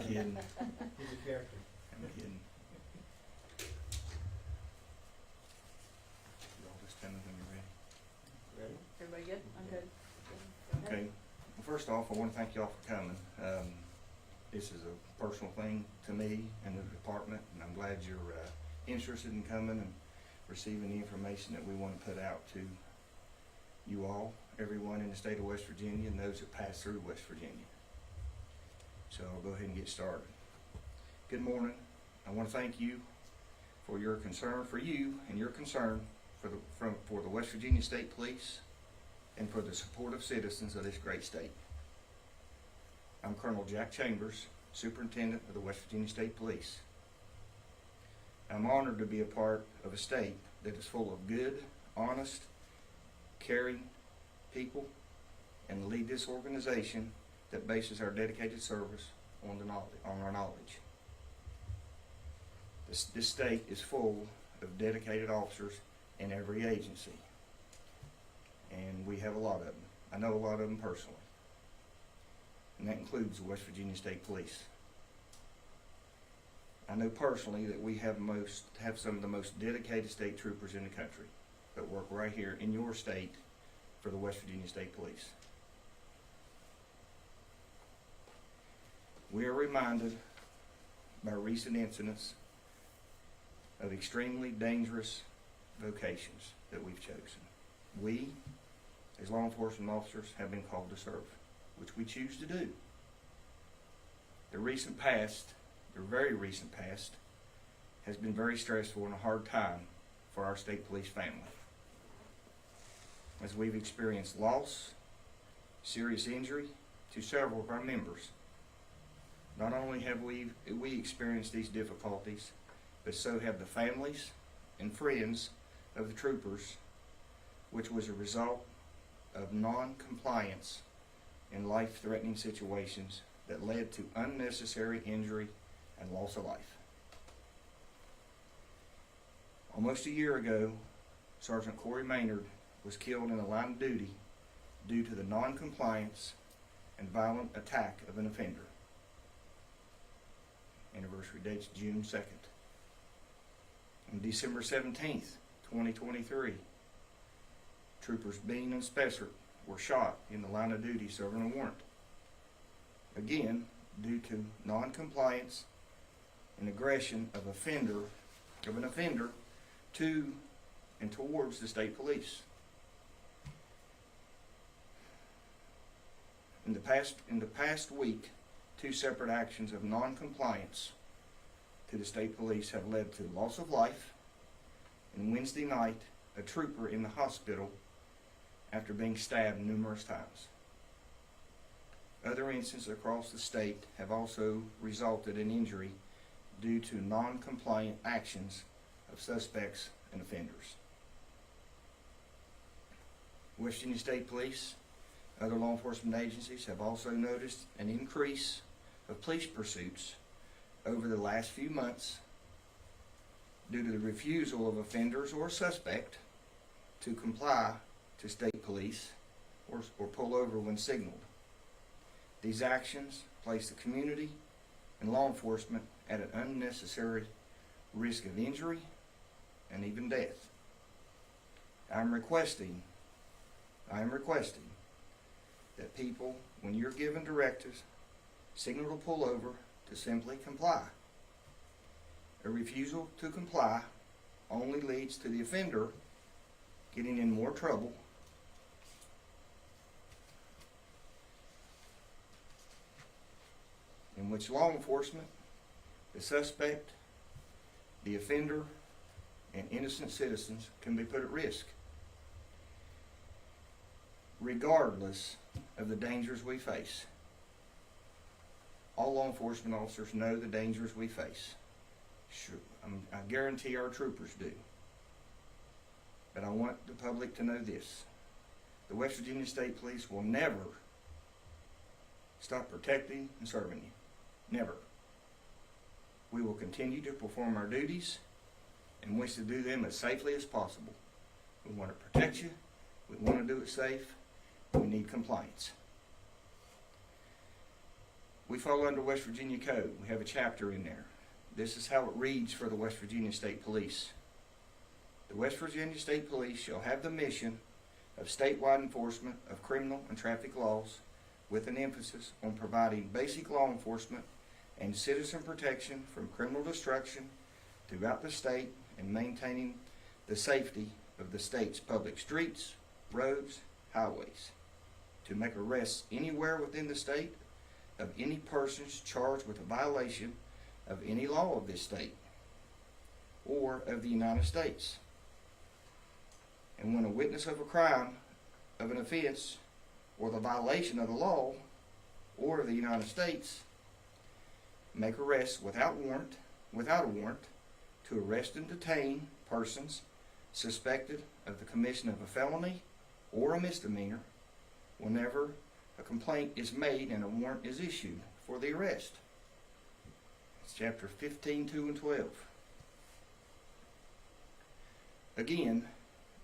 kidding. He's a character. I'm kidding. Y'all just tell me when you're ready. Ready? Everybody good? I'm good. Go ahead. Okay. Well, first off, I want to thank y'all for coming. This is a personal thing to me and the department, and I'm glad you're interested in coming and receiving the information that we want to put out to you all, everyone in the state of West Virginia, and those that pass through West Virginia. So I'll go ahead and get started. Good morning. I want to thank you for your concern for you and your concern for the West Virginia State Police and for the supportive citizens of this great state. I'm Colonel Jack Chambers, Superintendent of the West Virginia State Police. I'm honored to be a part of a state that is full of good, honest, caring people, and to lead this organization that bases our dedicated service on our knowledge. This state is full of dedicated officers in every agency, and we have a lot of them. I know a lot of them personally, and that includes the West Virginia State Police. I know personally that we have some of the most dedicated state troopers in the country that work right here in your state for the West Virginia State Police. We are reminded by recent incidents of extremely dangerous vocations that we've chosen. We, as law enforcement officers, have been called to serve, which we choose to do. The very recent past, has been very stressful and a hard time for our state police family, as we've experienced loss, serious injury to several of our members. Not only have we experienced these difficulties, but so have the families and friends of the troopers, which was a result of non-compliance in life-threatening situations that led to unnecessary injury and loss of life. Almost a year ago, Sergeant Corey Maynard was killed in the line of duty due to the non-compliance and violent attack of an offender. Anniversary date's June 2nd. On December 17th, 2023, Troopers Bean and Spessert were shot in the line of duty serving a warrant. Again, due to non-compliance and aggression of an offender to and towards the state police. In the past week, 2 separate actions of non-compliance to the state police have led to loss of life, and Wednesday night, a trooper in the hospital after being stabbed numerous times. Other incidents across the state have also resulted in injury due to non-compliant actions of suspects and offenders. West Virginia State Police, other law enforcement agencies have also noticed an increase of police pursuits over the last few months due to the refusal of offenders or suspect to comply to state police or pull over when signaled. These actions place the community and law enforcement at an unnecessary risk of injury and even death. I am requesting that people, when you're given directives, signal to pull over, to simply comply. A refusal to comply only leads to the offender getting in more trouble in which law enforcement, the suspect, the offender, and innocent citizens can be put at risk, regardless of the dangers we face. All law enforcement officers know the dangers we face. Sure, I guarantee our troopers do. But I want the public to know this. The West Virginia State Police will never stop protecting and serving you. Never. We will continue to perform our duties and wish to do them as safely as possible. We want to protect you. We want to do it safe. We need compliance. we fall under West Virginia Code. We have a chapter in there. This is how it reads for the West Virginia State Police. The West Virginia State Police shall have the mission of statewide enforcement of criminal and traffic laws with an emphasis on providing basic law enforcement and citizen protection from criminal destruction throughout the state and maintaining the safety of the state's public streets, roads, highways. To make arrests anywhere within the state of any persons charged with a violation of any law of this state or of the United States. And when a witness of a crime, of an offense, or the violation of the law or of the United States, make arrests without a warrant, to arrest and detain persons suspected of the commission of a felony or a misdemeanor whenever a complaint is made and a warrant is issued for the arrest. It's chapter 15, 2 and 12. Again,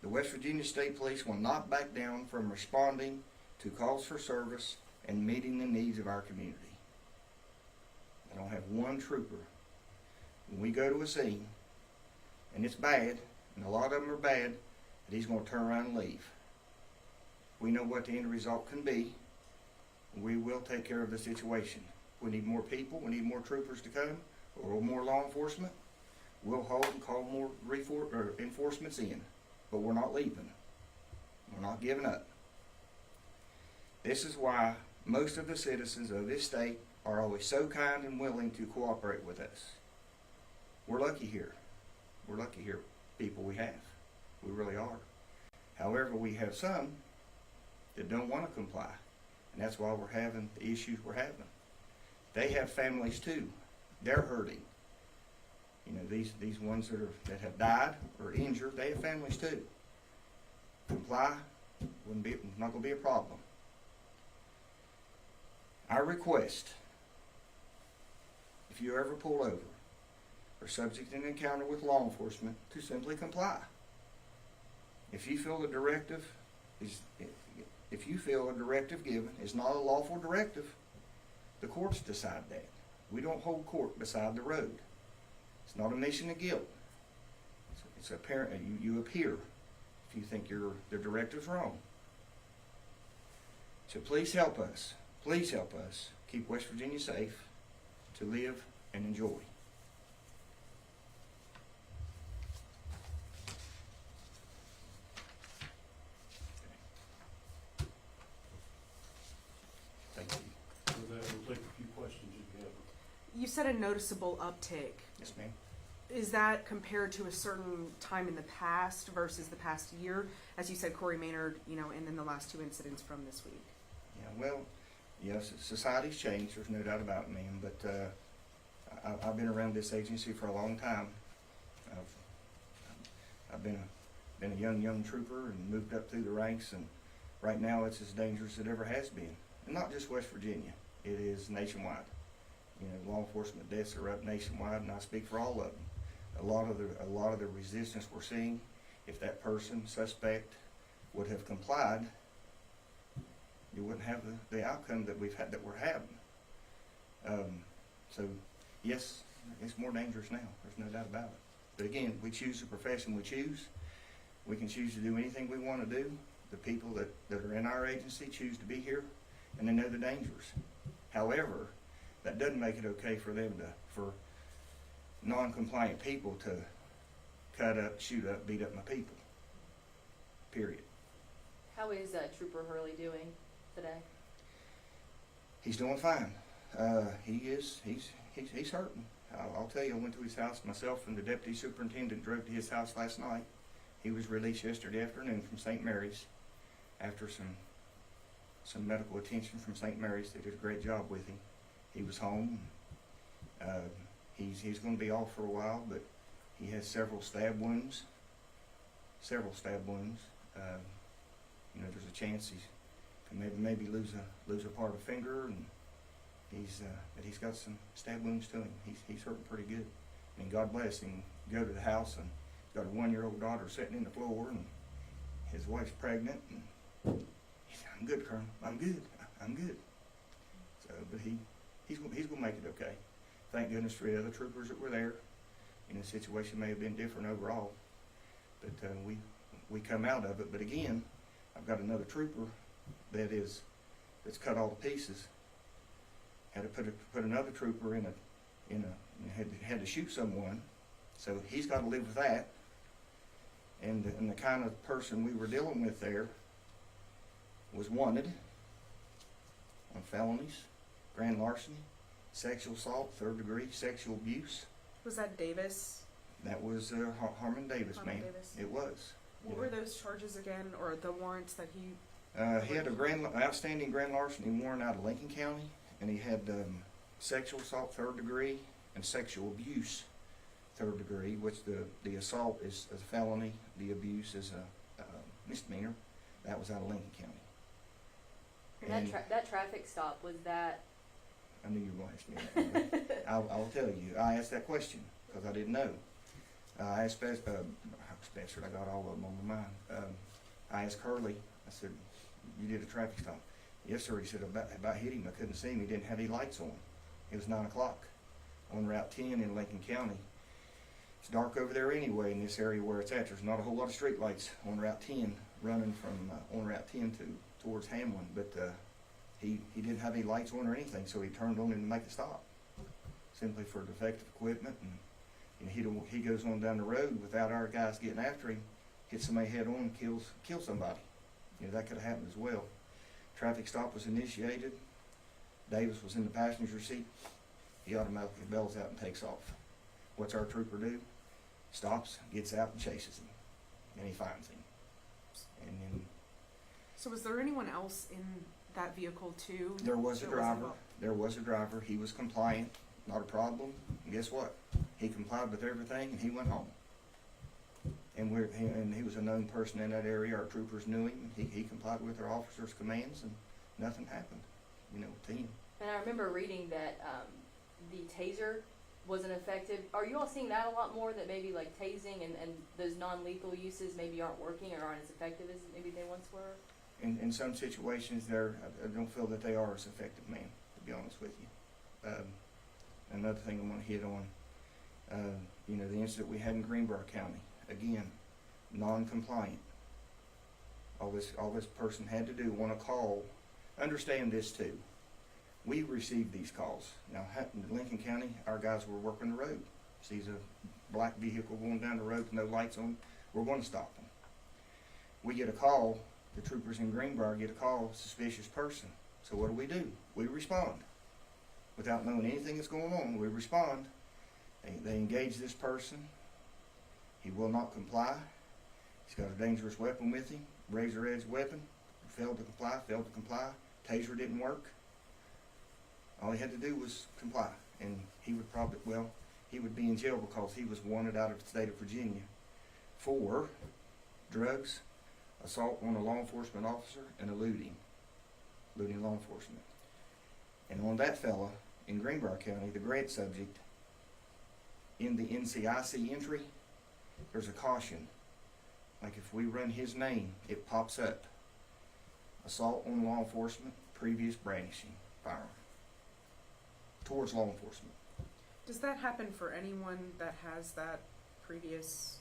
the West Virginia State Police will not back down from responding to calls for service and meeting the needs of our community. I don't have one trooper. When we go to a scene, and it's bad, and a lot of them are bad, that he's going to turn around and leave. We know what the end result can be. We will take care of the situation. We need more people, we need more troopers to come, or more law enforcement. We'll hold and call more enforcements in, but we're not leaving. We're not giving up. This is why most of the citizens of this state are always so kind and willing to cooperate with us. We're lucky here. We're lucky here, people we have. We really are. However, we have some that don't want to comply, and that's why we're having the issues we're having. They have families too. They're hurting. You know, these ones that have died or injured, they have families too. Comply not going to be a problem. Our request, if you ever pull over or subject to an encounter with law enforcement, to simply comply. If you feel a directive given is not a lawful directive, the courts decide that. We don't hold court beside the road. It's not a mission of guilt. It's apparent you appear if you think the directive's wrong. So please help us. Please help us keep West Virginia safe to live and enjoy. Thank you. With that, we'll take a few questions if you have. You said a noticeable uptick. Yes, ma'am. Is that compared to a certain time in the past versus the past year? As you said, Corey Maynard, and then the last two incidents from this week. Yeah, well, yes, society's changed. There's no doubt about it, ma'am. But I've been around this agency for a long time. I've been a young trooper and moved up through the ranks, and right now it's as dangerous as it ever has been. And not just West Virginia. It is nationwide. Law enforcement deaths are up nationwide, and I speak for all of them. A lot of the resistance we're seeing, if that suspect would have complied, you wouldn't have the outcome that we're having. So yes, it's more dangerous now. There's no doubt about it. But again, we choose the profession we choose. We can choose to do anything we want to do. The people that are in our agency choose to be here, and they know the dangers. However, that doesn't make it okay for non-compliant people to cut up, shoot up, beat up my people. Period. How is Trooper Hurley doing today? He's doing fine. He's hurting. I'll tell you, I went to his house myself, and the deputy superintendent drove to his house last night. He was released yesterday afternoon from St. Mary's after some medical attention from St. Mary's. They did a great job with him. He was home. He's going to be off for a while, but he has several stab wounds. There's a chance he can maybe lose a part of a finger, and but he's got some stab wounds to him. He's hurting pretty good. I mean, God bless him. Go to the house, and he's got a 1-year-old daughter sitting in the floor, and his wife's pregnant, and he said, "I'm good, Colonel. I'm good. So, but he he's gonna make it okay. Thank goodness for the other troopers that were there. You know, the situation may have been different overall, but we come out of it. But again, I've got another trooper that's cut all the pieces. Had to put another trooper had to shoot someone, so he's got to live with that. And the kind of person we were dealing with there was wanted on felonies, grand larceny, sexual assault, 3rd degree, sexual abuse. Was that Davis? That was Harmon Davis, Harmon ma'am. Davis. It was. What were those charges again, or the warrants that he? He had a outstanding grand larceny warrant out of Lincoln County, and he had sexual assault 3rd degree and sexual abuse 3rd degree, which the assault is a felony, the abuse is a misdemeanor. That was out of Lincoln County. And that traffic stop, was that, I knew you were going to ask me that. But I'll tell you. I asked that question because I didn't know. I asked Spencer. I got all of them on my mind. I asked Curly. I said, "You did a traffic stop?" "Yes, sir." He said, "About hit him. I couldn't see him. He didn't have any lights on. It was 9 o'clock on Route 10 in Lincoln County. It's dark over there anyway in this area where it's at. There's not a whole lot of street lights on Route 10 running from on Route 10 towards Hamlin, but he didn't have any lights on or anything, so he turned on him to make a stop, simply for defective equipment. And he goes on down the road without our guys getting after him, hits somebody head on, kills somebody. You know, that could have happened as well. Traffic stop was initiated. Davis was in the passenger seat. He automatically bells out and takes off. What's our trooper do? Stops, gets out, and chases him, and he finds him. And then So was there anyone else in that vehicle too? there was a that driver. involved? There was a driver. He was compliant, not a problem. And guess what? He complied with everything, and he went home. And he was a known person in that area. Our troopers knew him. He complied with our officers' commands, and nothing happened, you know, to him. and I remember reading that, the taser wasn't effective. Are you all seeing that a lot more, that maybe like tasing and those non-lethal uses maybe aren't working or aren't as effective as maybe they once were? In some situations, I don't feel that they are as effective, man, to be honest with you. Another thing I want to hit on, you know, the incident we had in Greenbrier County, again, non-compliant. All this person had to do, want to call, understand this too. We received these calls. Now, in Lincoln County, our guys were working the road. Sees a black vehicle going down the road with no lights on, we're going to stop them. We get a call, the troopers in Greenbrier get a call, suspicious person. So what do? We respond. Without knowing anything that's going on, we respond. They engage this person. He will not comply. He's got a dangerous weapon with him, razor edge weapon. Failed to comply. Taser didn't work. All he had to do was comply, and he would be in jail because he was wanted out of the state of Virginia for drugs, assault on a law enforcement officer, and eluding law enforcement. And on that fella in Greenbrier County, the grant subject, in the NCIC entry, there's a caution. Like if we run his name, it pops up. Assault on law enforcement, previous brandishing, firearm. Towards law enforcement. Does that happen for anyone that has that previous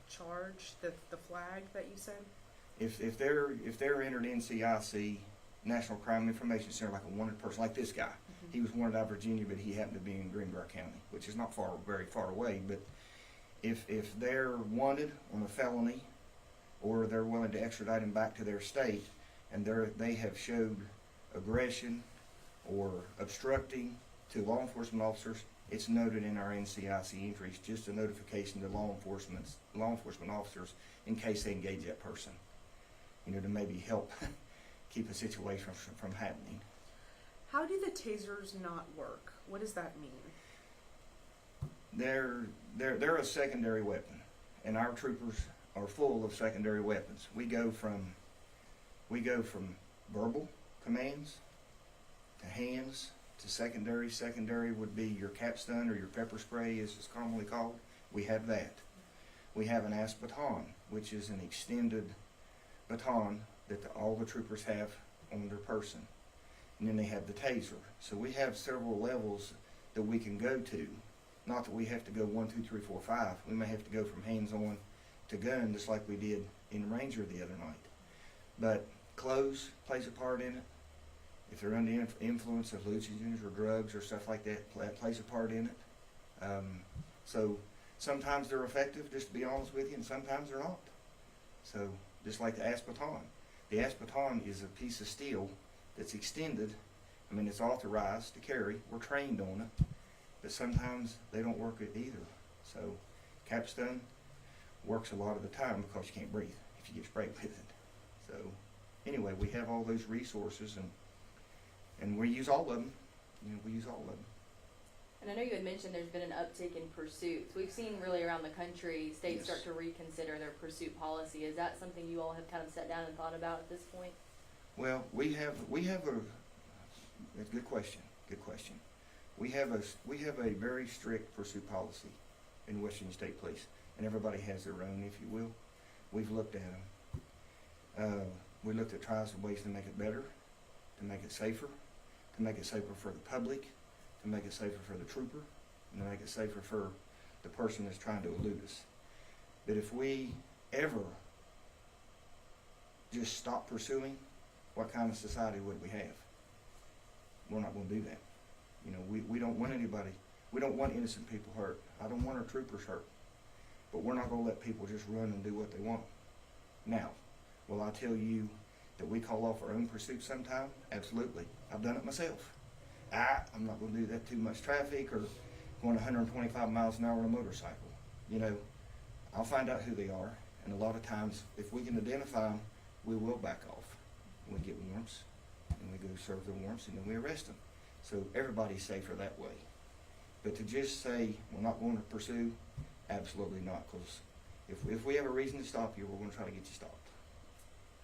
charge, the flag that you said? If they're entered NCIC, National Crime Information Center, like a wanted person, like this guy. Mm-hmm. He was wanted out of Virginia, but he happened to be in Greenbrier County, which is not very far away. But if they're wanted on a felony, or they're willing to extradite him back to their state, and they have showed aggression or obstructing to law enforcement officers, it's noted in our NCIC entries, just a notification to law enforcement officers in case they engage that person, you know, to maybe help keep a situation from happening. How do the tasers not work? What does that mean? They're a secondary weapon, and our troopers are full of secondary weapons. We go from verbal commands to hands to secondary. Secondary would be your capstun or your pepper spray, as it's commonly called. We have that. We have an ASP baton, which is an extended baton that all the troopers have on their person. and then they have the taser. So we have several levels that we can go to. Not that we have to go 1, 2, 3, 4, 5. We may have to go from hands-on to gun, just like we did in Ranger the other night. But clothes plays a part in it. If they're under influence of hallucinogens or drugs or stuff like that, that plays a part in it. So sometimes they're effective, just to be honest with you, and sometimes they're not. So just like the aspeton. The aspeton is a piece of steel that's extended. I mean, it's authorized to carry. We're trained on it. But sometimes they don't work it either. So capstone works a lot of the time because you can't breathe if you get sprayed with it. So anyway, we have all those resources, and we use all of them. You know, we use all of them. And I know you had mentioned there's been an uptick in pursuits. We've seen really around the country states Yes. start to reconsider their pursuit policy. Is that something you all have kind of sat down and thought about at this point? Well, we have a good question. Good question. We have a very strict pursuit policy in West Virginia State Police, and everybody has their own, if you will. We've looked at them. We looked at trials and ways to make it better, to make it safer for the public, to make it safer for the trooper, and to make it safer for the person that's trying to elude us. But if we ever just stop pursuing, what kind of society would we have? We're not going to do that. You know, we don't want anybody, we don't want innocent people hurt. I don't want our troopers hurt. But we're not going to let people just run and do what they want. Now, will I tell you that we call off our own pursuit sometime? Absolutely. I've done it myself. I'm not going to do that too much traffic or going 125 miles an hour on a motorcycle. You know, I'll find out who they are, and a lot of times, if we can identify them, we will back off. We get warrants, and we go serve the warrants, and then we arrest them. So everybody's safer that way. But to just say we're not going to pursue, absolutely not, because if we have a reason to stop you, we're going to try to get you stopped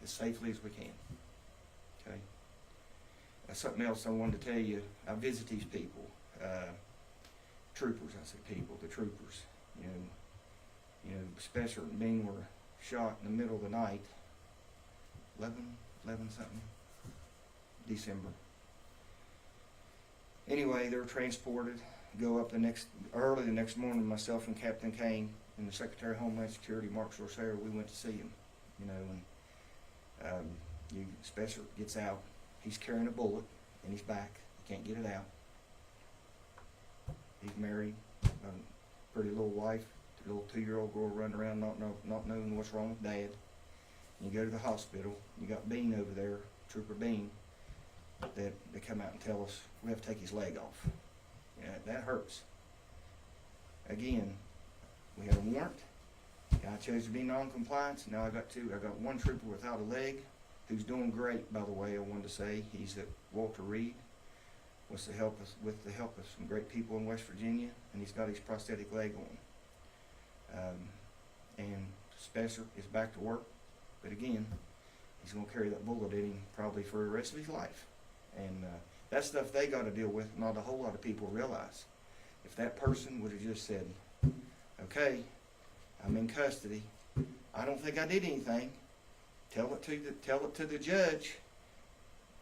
as safely as we can. Okay. Something else I wanted to tell you. I visit these people, troopers. I say people, the troopers. You know, Spencer and Bean were shot in the middle of the night. 11 something, December. Anyway, they were transported. Go up early the next morning. Myself and Captain Kane and the Secretary of Homeland Security, Mark Sorcero, we went to see him. You know, and Spencer gets out. He's carrying a bullet in his back. He can't get it out. He's married, a pretty little wife, a little 2-year-old girl running around not knowing what's wrong with Dad. You go to the hospital. You got Bean over there, Trooper Bean. That they come out and tell us we have to take his leg off. Yeah, that hurts. Again, we had a warrant. Guy chose to be non-compliance. Now I got two. I got one trooper without a leg, who's doing great, by the way. I wanted to say he's at Walter Reed. With the help of some great people in West Virginia, and he's got his prosthetic leg on. And Spencer is back to work, but again, he's going to carry that bullet in him probably for the rest of his life. And that's stuff they got to deal with. Not a whole lot of people realize. If that person would have just said, "Okay, I'm in custody. I don't think I did anything. Tell it to the judge."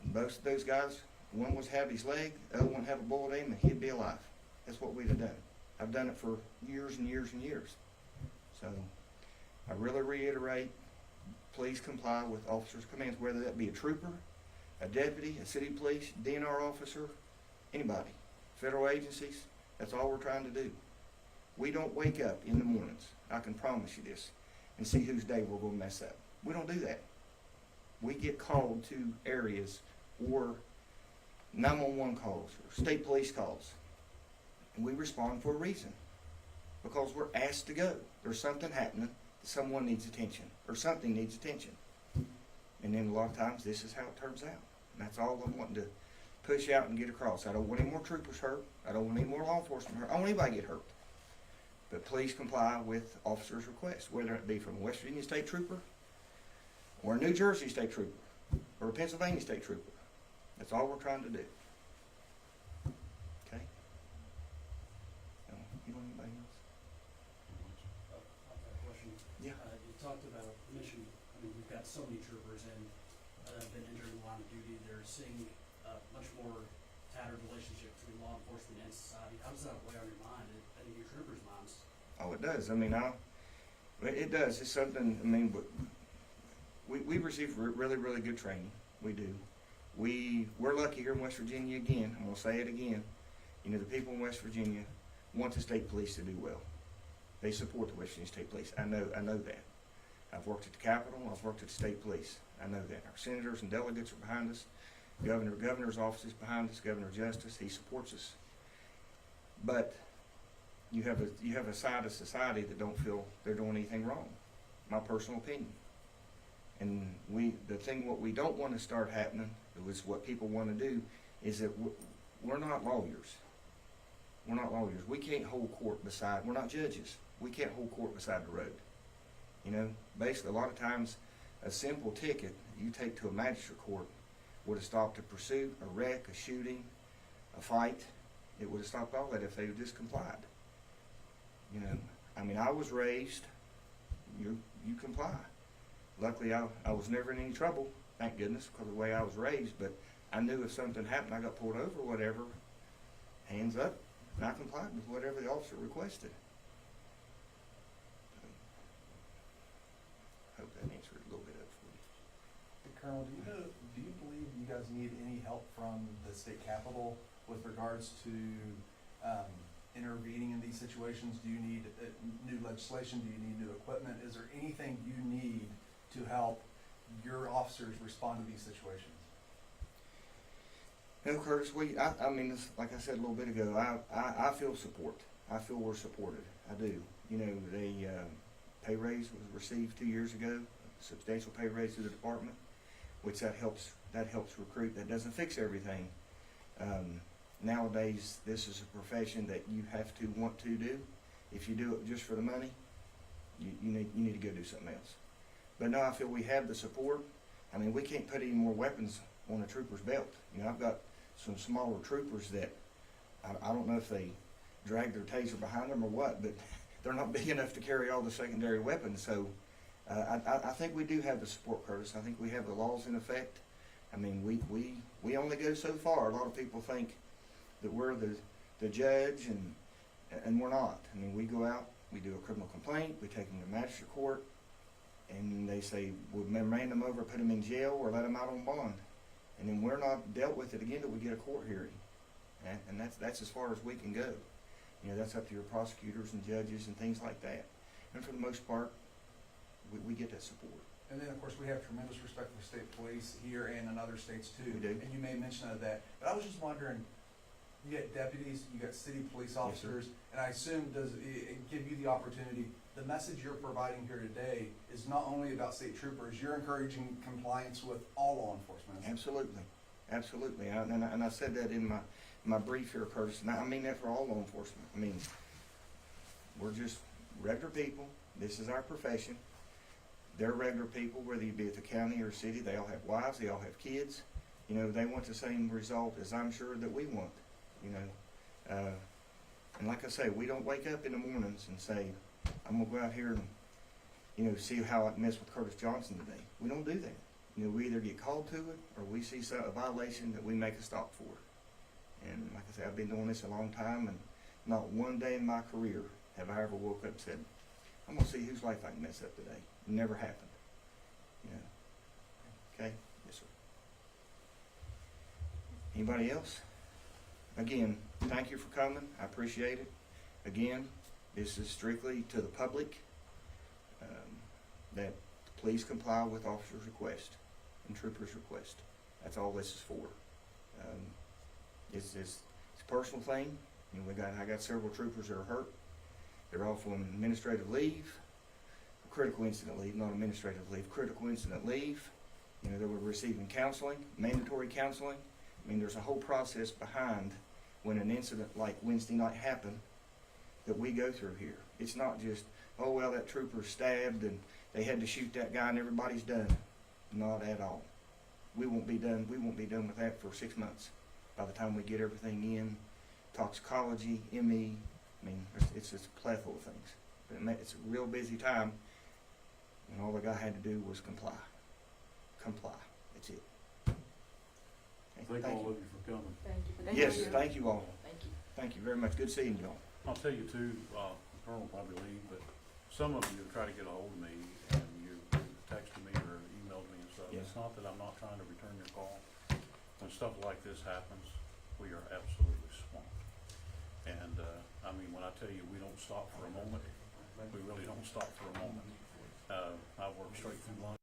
And both of those guys, one was have his leg, the other one have a bullet in him, and he'd be alive. That's what we'd have done. I've done it for years and years and years. So I really reiterate, please comply with officers' commands, whether that be a trooper, a deputy, a city police, DNR officer, anybody, federal agencies. That's all we're trying to do. We don't wake up in the mornings, I can promise you this, and see whose day we're going to mess up. We don't do that. We get called to areas or 911 calls or state police calls, and we respond for a reason, because we're asked to go. There's something happening, someone needs attention, or something needs attention. And then a lot of times this is how it turns out. And that's all I'm wanting to push out and get across. I don't want any more troopers hurt. I don't want any more law enforcement hurt. I don't want anybody to get hurt. But please comply with officers' requests, whether it be from a West Virginia State Trooper or a New Jersey State Trooper or a Pennsylvania State Trooper. That's all we're trying to do. Okay? You want anybody else? I've got a question. Yeah. You talked about mission. I mean, we've got so many troopers and that have been injured in the line of duty. They're seeing much more tattered relationship between law enforcement and society. How does that weigh on your mind, and in your troopers' minds? Oh, it does. I mean, it does. It's something, I mean, but we receive really, really good training. We do. We're lucky here in West Virginia again. I'm going to say it again. You know, the people in West Virginia want the state police to do well. They support the West Virginia State Police. I know that. I've worked at the Capitol. I've worked at the state police. I know that. Our senators and delegates are behind us. Governor's office is behind us. Governor Justice, he supports us. But you have a side of society that don't feel they're doing anything wrong. My personal opinion. And what we don't want to start happening, is what people want to do, is that we're not lawyers. We're not lawyers. We can't hold court we're not judges. We can't hold court beside the road. You know, basically a lot of times a simple ticket you take to a magistrate court would have stopped a pursuit, a wreck, a shooting, a fight. It would have stopped all that if they had just complied. You know, I mean, I was raised, you comply. Luckily, I was never in any trouble, thank goodness, because of the way I was raised, but I knew if something happened, I got pulled over or whatever, hands up, and I complied with whatever the officer requested. Hope that answered a little bit of it for you. Hey, Colonel, do you believe you guys need any help from the state capitol with regards to intervening in these situations? Do you need new legislation? Do you need new equipment? Is there anything you need to help your officers respond to these situations? No, Curtis, I mean, like I said a little bit ago, I feel support. I feel we're supported. I do. You know, the pay raise was received 2 years ago, a substantial pay raise to the department, which that helps recruit. That doesn't fix everything. Nowadays, this is a profession that you have to want to do. If you do it just for the money, you need to go do something else. But no, I feel we have the support. I mean, we can't put any more weapons on a trooper's belt. You know, I've got some smaller troopers that I don't know if they drag their taser behind them or what, but they're not big enough to carry all the secondary weapons. So I think we do have the support, Curtis. I think we have the laws in effect. I mean, we only go so far. A lot of people think that we're the judge, and we're not. I mean, we go out, we do a criminal complaint, we take them to magistrate court, and they say we'll remand them over, put them in jail, or let them out on bond. And then we're not dealt with it again until we get a court hearing. And that's as far as we can go. You know, that's up to your prosecutors and judges and things like that. And for the most part, we get that support. And then, of course, we have tremendous respect for state police here and in other states too. We do. And you made mention of that. But I was just wondering, you got deputies, you got city police officers, and I assume does it give you the opportunity, the message you're providing here today is not only about state troopers, you're encouraging compliance with all law enforcement. Absolutely. Absolutely. And I said that in my brief here, Curtis, and I mean that for all law enforcement. I mean, we're just regular people. This is our profession. They're regular people, whether you be at the county or city. They all have wives. They all have kids. You know, they want the same result as I'm sure that we want, you know. And like I say, we don't wake up in the mornings and say, I'm going to go out here and, you know, see how I mess with Curtis Johnson today. We don't do that. You know, we either get called to it or we see a violation that we make a stop for. And like I say, I've been doing this a long time, and not one day in my career have I ever woke up and said, I'm going to see whose life I can mess up today. It never happened. You know. Okay? Yes, sir. Anybody else? Again, thank you for coming. I appreciate it. Again, this is strictly to the public, that please comply with officers' request and troopers' request. That's all this is for. It's a personal thing. You know, I got several troopers that are hurt. They're off on administrative leave, critical incident leave, not administrative leave, critical incident leave. You know, they were receiving counseling, mandatory counseling. I mean, there's a whole process behind when an incident like Wednesday night happened that we go through here. It's not just, oh, well, that trooper stabbed and they had to shoot that guy and everybody's done. Not at all. We won't be done with that for 6 months. By the time we get everything in, toxicology, ME, I mean, it's just a plethora of things. But it's a real busy time, and all the guy had to do was comply. Comply. That's it. Thank Thank all you. of you for coming. Thank you for that. Yes, you. thank you all. Thank you. Thank you very much. Good seeing you all. I'll tell you too, Colonel will probably leave, but some of you have tried to get a hold of me and you texted me or emailed me and stuff. Yes. It's not that I'm not trying to return your call. When stuff like this happens, we are absolutely swamped. And, I mean, when I tell you we don't stop for a moment, we really don't stop for a moment. I've worked straight through lunch.